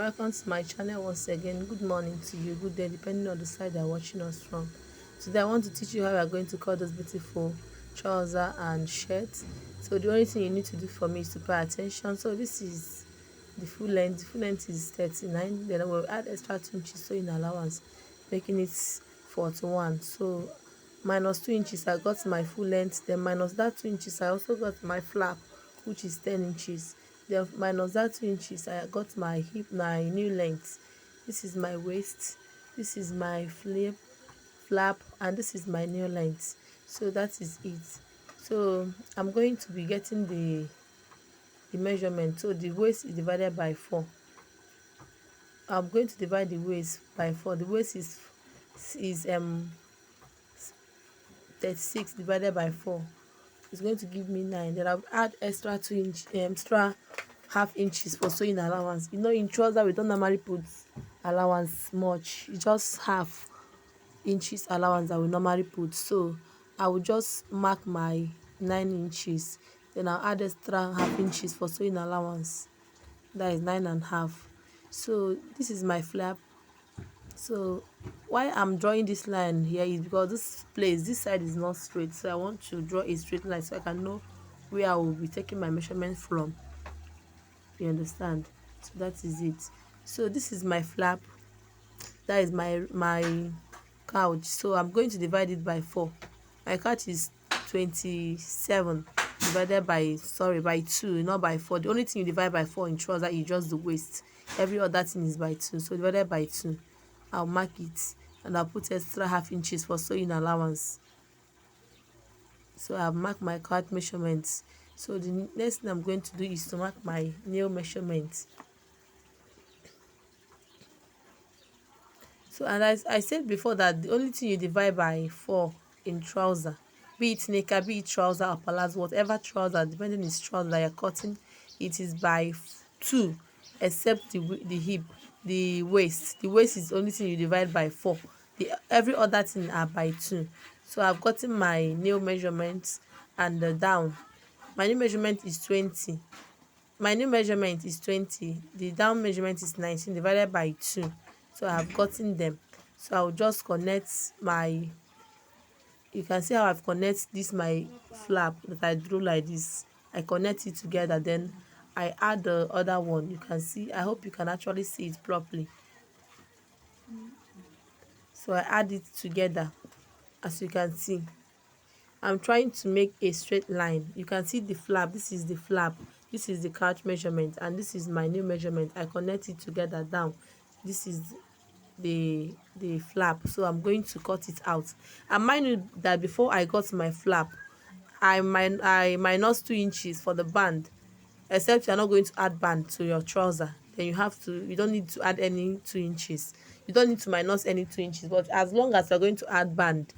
welcome to my channel once again. Good morning to you, good day, depending on the side you're watching us from. Today I want to teach you how we are going to cut those beautiful trouser and shirt. So the only thing you need to do for me is to pay attention. So this is the full length. The full length is 39. Then I will add extra 2 inches sewing allowance, making it 41. So minus 2 inches I got my full length, then minus that 2 inches I also got my flap, which is 10 inches. Then minus that 2 inches I got my hip, my new length. This is my waist, this is my flap, and this is my new length. So that is it. So I'm going to be getting the measurement. So the waist is divided by 4. I'm going to divide the waist by 4. The waist is 36 divided by 4 is going to give me 9. Then I'll add extra 2 inch extra half inches for sewing allowance. You know, in trouser we don't normally put allowance much. It's just half inches allowance that we normally put. So I will just mark my 9 inches, then I'll add extra half inches for sewing allowance. That is 9.5. So this is my flap. So why I'm drawing this line here is because this side is not straight, so I want to draw a straight line so I can know where I will be taking my measurement from. You understand? So that is it. So this is my flap, that is my couch. So I'm going to divide it by 4. My couch is 27 divided by, sorry, by 2, not by 4. The only thing you divide by 4 in trouser is just the waist. Every other thing is by 2. So divided by 2, I'll mark it, and I'll put extra half inches for sewing allowance. So I've marked my couch measurements. So the next thing I'm going to do is to mark my nail measurements. So, and as I said before, that the only thing you divide by 4 in trouser, be it knicker, be it trouser or palazzo, whatever trouser, depending on the trouser that you're cutting, it is by 2, except the hip, the waist. The waist is the only thing you divide by 4. Every other thing are by 2. So I've gotten my nail measurements, and the down. My new measurement is 20. My new measurement is 20. The down measurement is 19 divided by 2. So I have gotten them. So I'll just connect my, you can see how I've connected this my flap that I drew like this. I connect it together, then I add the other one. You can see, I hope you can actually see it properly. So I add it together. As you can see, I'm trying to make a straight line. You can see the flap. This is the flap, this is the couch measurement, and this is my new measurement. I connect it together down. This is the flap. So I'm going to cut it out. And mind you that before I got my flap, I minus 2 inches for the band, except you're not going to add band to your trouser. Then you don't need to add any 2 inches. You don't need to minus any 2 inches. But as long as you're going to add band,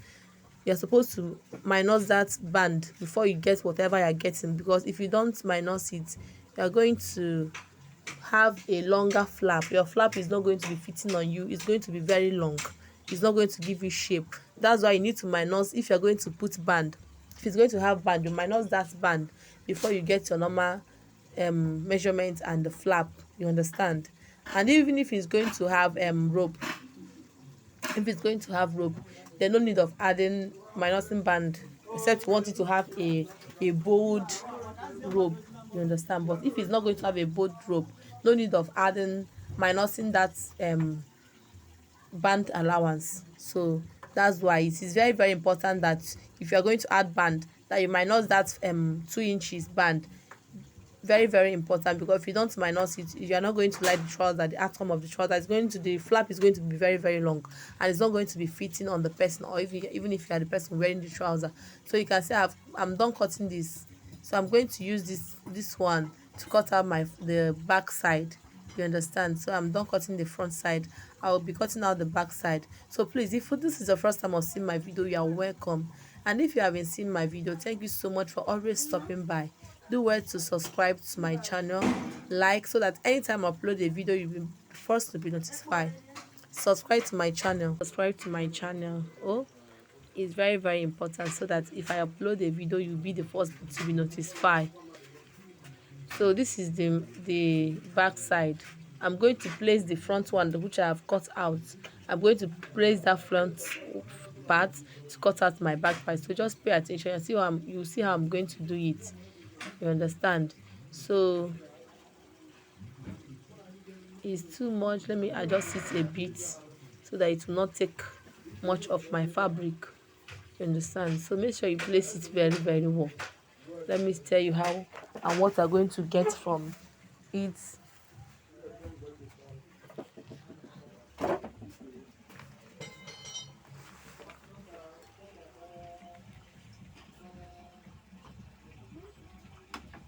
you're supposed to minus that band before you get whatever you're getting, because if you don't minus it, you're going to have a longer flap. Your flap is not going to be fitting on you. It's going to be very long. It's not going to give you shape. That's why you need to minus. If you're going to put band, if it's going to have band, you minus that band before you get your normal measurement and the flap. You understand? And even if it's going to have rope, if it's going to have rope, there's no need of adding minusing band, except you want it to have a bold rope. You understand? But if it's not going to have a bold rope, no need of adding minusing that band allowance. So that's why it is very, very important that if you are going to add band, that you minus that 2 inches band. Very, very important, because if you don't minus it, you are not going to like the trouser. The outcome of the trouser is going to, the flap is going to be very, very long, and it's not going to be fitting on the person, or even if you are the person wearing the trouser. So you can see I'm done cutting this. So I'm going to use this one to cut out the back side. You understand? So I'm done cutting the front side. I will be cutting out the back side. So please, if this is the first time of seeing my video, you are welcome. And if you haven't seen my video, thank you so much for always stopping by. Do well to subscribe to my channel, like, so that anytime I upload a video, you'll be first to be notified. Subscribe to my channel. Subscribe to my channel. Oh, it's very, very important, so that if I upload a video, you'll be the first to be notified. So this is the back side. I'm going to place the front one which I have cut out. I'm going to place that front part to cut out my back part. So just pay attention and see how you see how I'm going to do it. You understand? So it's too much. Let me adjust it a bit so that it will not take much of my fabric. You understand? So make sure you place it very, very well. Let me tell you how and what you're going to get from it.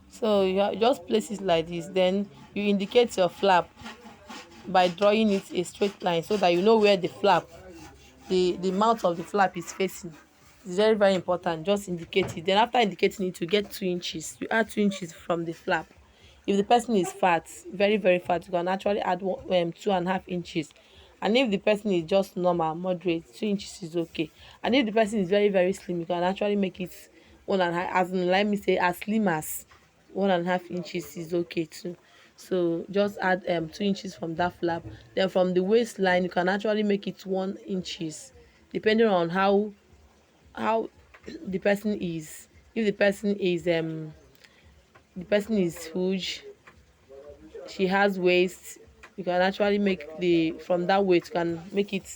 So just place it like this. Then you indicate your flap by drawing it a straight line so that you know where the flap, the mouth of the flap is facing. It's very, very important. Just indicate it. Then after indicating it, you get 2 inches. You add 2 inches from the flap. If the person is fat, very, very fat, you can actually add 2.5 inches. And if the person is just normal, moderate, 2 inches is okay. And if the person is very, very slim, you can actually make it 1.5, as in, let me say, as slim as 1.5 inches is okay too. So just add 2 inches from that flap. Then from the waistline, you can actually make it 1 inches, depending on how the person is. If the person is huge, she has waist, you can actually make the from that weight you can make it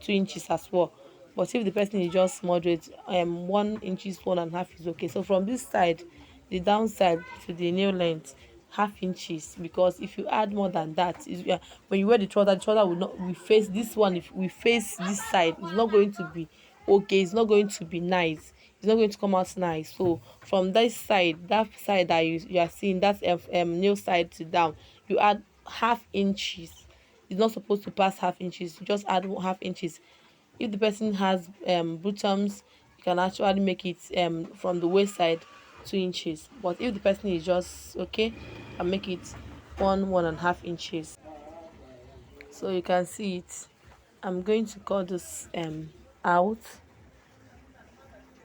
2 inches as well. But if the person is just moderate, 1 inches, 1.5 is okay. So from this side, the downside to the nail length, half inches, because if you add more than that is, yeah, when you wear the trouser will not, we face this one, if we face this side, it's not going to be okay, it's not going to be nice, it's not going to come out nice. So from this side, that side that you are seeing, that's nail side to down, you add half inches. It's not supposed to pass half inches, you just add half inches. If the person has bottoms, you can actually make it from the waist side 2 inches. But if the person is just okay, and make it 1.5 inches. So you can see it. I'm going to cut this out.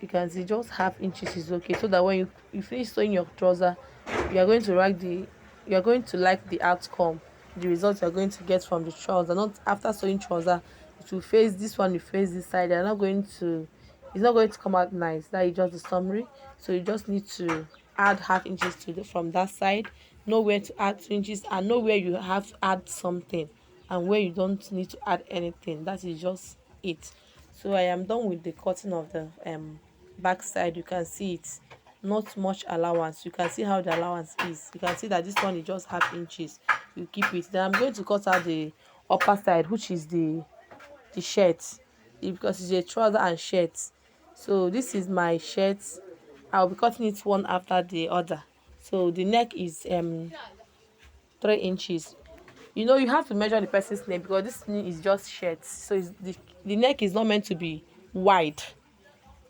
You can see just half inches is okay, so that when you finish sewing your trouser, you are going to like the outcome, the result you are going to get from the trouser. Not after sewing trouser, it will face this one, you face this side, they're not going to, it's not going to come out nice. That is just the summary. So you just need to add half inches to from that side, know where to add 2 inches, and know where you have to add something and where you don't need to add anything. That is just it. So I am done with the cutting of the back side. You can see it, not much allowance. You can see how the allowance is. You can see that this one is just half inches. You keep it. Then I'm going to cut out the upper side, which is the shirt, because it's a trouser and shirt. So this is my shirt. I'll be cutting it one after the other. So the neck is 3 inches. You know, you have to measure the person's neck, because this thing is just shirt. So the neck is not meant to be wide.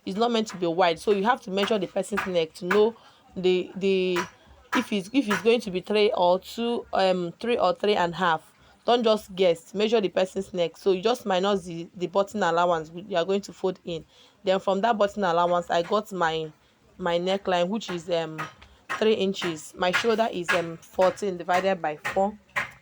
It's not meant to be wide. So you have to measure the person's neck to know the if it's going to be 3 or 3.5. Don't just guess. Measure the person's neck. So you just minus the button allowance you are going to fold in. Then from that button allowance, I got my neckline, which is 3 inches. My shoulder is 14 divided by 4.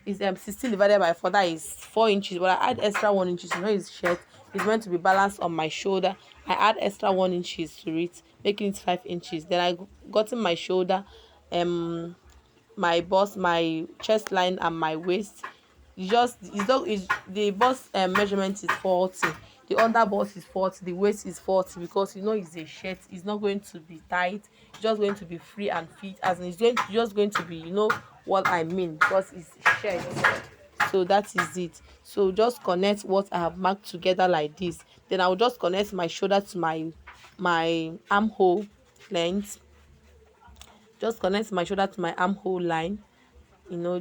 Is 16 divided by 4, that is 4 inches. But I add extra 1 inches. You know, it's shirt, it's meant to be balanced on my shoulder. I add extra 1 inches to it, making it 5 inches. Then I got in my shoulder, my bust, my chest line, and my waist. It's the bust measurement is 40, the under bust is 40, the waist is 40, because you know it's a shirt. It's not going to be tight, it's just going to be free and fit, as in just going to be, you know what I mean, because it's shirt. So that is it. So just connect what I have marked together like this. Then I will just connect my shoulder to my armhole length. Just connect my shoulder to my armhole line.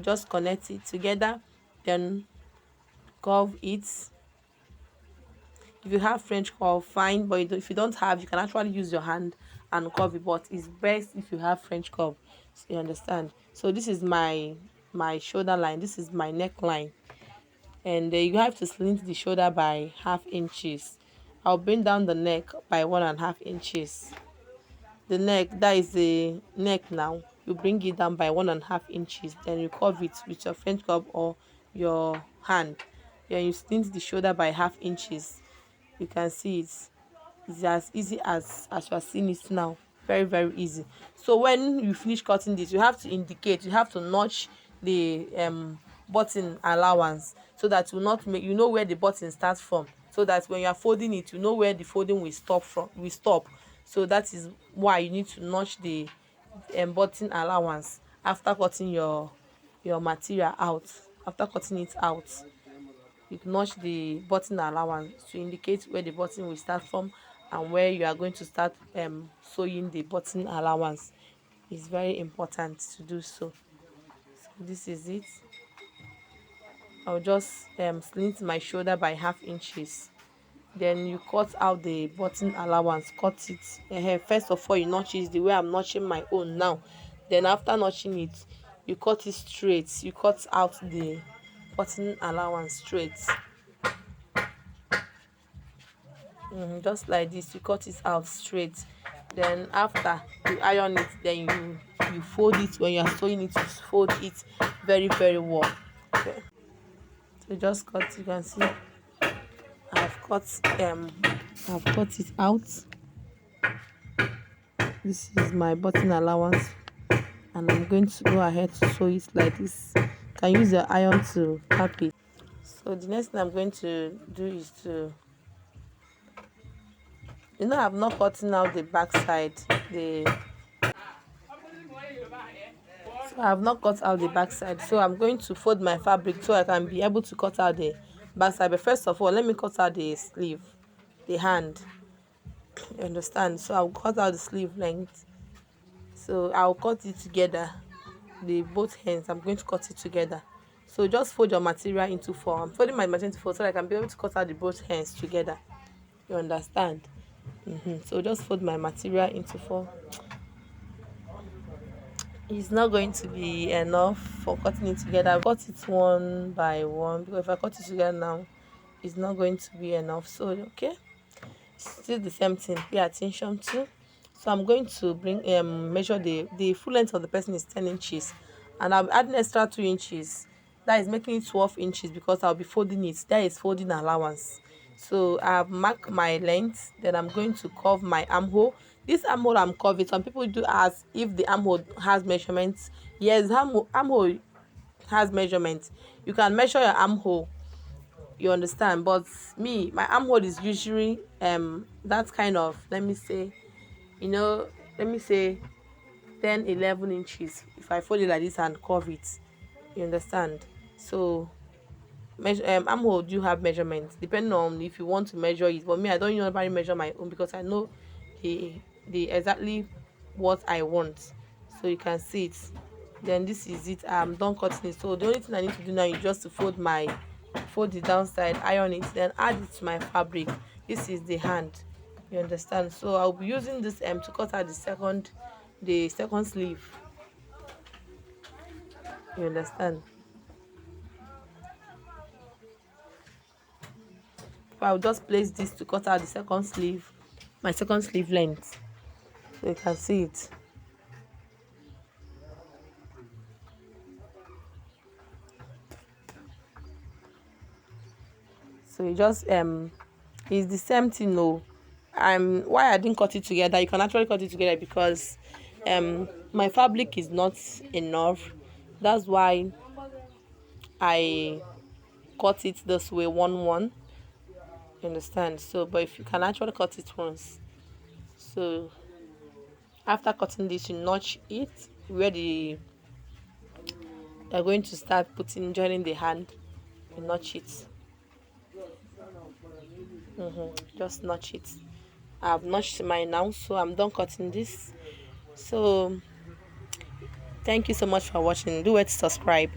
Just connect it together. Then curve it. If you have French curve, fine, but if you don't have, you can actually use your hand and curve it, but it's best if you have French curve. So you understand? So this is my shoulder line, this is my neckline, and you have to slit the shoulder by half inches. I'll bring down the neck by 1.5 inches. The neck, that is the neck. Now you bring it down by 1.5 inches, then you curve it with your French curve or your hand. Then you slint the shoulder by half inches. You can see it's as easy as you are seeing it now. Very, very easy. So when you finish cutting this, you have to indicate, you have to notch the button allowance, so that will not make, you know where the button starts from, so that when you are folding it, you know where the folding will stop. So that is why you need to notch the button allowance after cutting your material out. After cutting it out, you notch the button allowance to indicate where the button will start from and where you are going to start sewing the button allowance. It's very important to do so. So this is it. I'll just slit my shoulder by half inches. Then you cut out the button allowance, cut it. First of all, you notch it the way I'm notching my own now. Then after notching it, you cut it straight. You cut out the button allowance straight. Just like this, you cut it out straight. Then after you iron it, then you fold it. When you are sewing it, you fold it very, very well. Okay. So just cut. You can see I've cut I've cut it out. This is my button allowance, and I'm going to go ahead to sew it like this. You can use your iron to tap it. So the next thing I'm going to do is to, I'm not cutting out the back side. So I have not cut out the back side. So I'm going to fold my fabric so I can be able to cut out the back side. But first of all, let me cut out the sleeve, the hand. You understand? So I'll cut out the sleeve length. So I'll cut it together. The both hands, I'm going to cut it together. So just fold your material into four. I'm folding my material into four so I can be able to cut out the both hands together. You understand? So just fold my material into four. It's not going to be enough for cutting it together. I'll cut it one by one, because if I cut it together now, it's not going to be enough. So okay, still the same thing, pay attention to. So I'm going to bring measure the full length of the person is 10 inches, and I'll add an extra 2 inches. That is making it 12 inches because I'll be folding it. That is folding allowance. So I've marked my length. Then I'm going to curve my armhole. This armhole I'm curving, some people do ask if the armhole has measurements. Yes, armhole has measurements. You can measure your armhole, you understand, but me, my armhole is usually that kind of, let me say, let me say 10, 11 inches if I fold it like this and curve it, you understand. So armhole do have measurements depending on if you want to measure it, but me, I don't normally measure my own because I know the exactly what I want. So you can see it. Then this is it. I'm done cutting it. So the only thing I need to do now is just to fold the downside, iron it, then add it to my fabric. This is the hand, you understand. So I'll be using this to cut out the second sleeve, you understand. So I'll just place this to cut out the second sleeve, my second sleeve length, so you can see it. So you just it's the same thing. No, why I didn't cut it together, you can actually cut it together because my fabric is not enough. That's why I cut it this way, one, you understand. So but if you can actually cut it once, so after cutting this, you notch it where you're going to start joining the hand. You notch it. Just notch it. I've notched mine now, so I'm done cutting this. So thank you so much for watching. Do it, subscribe.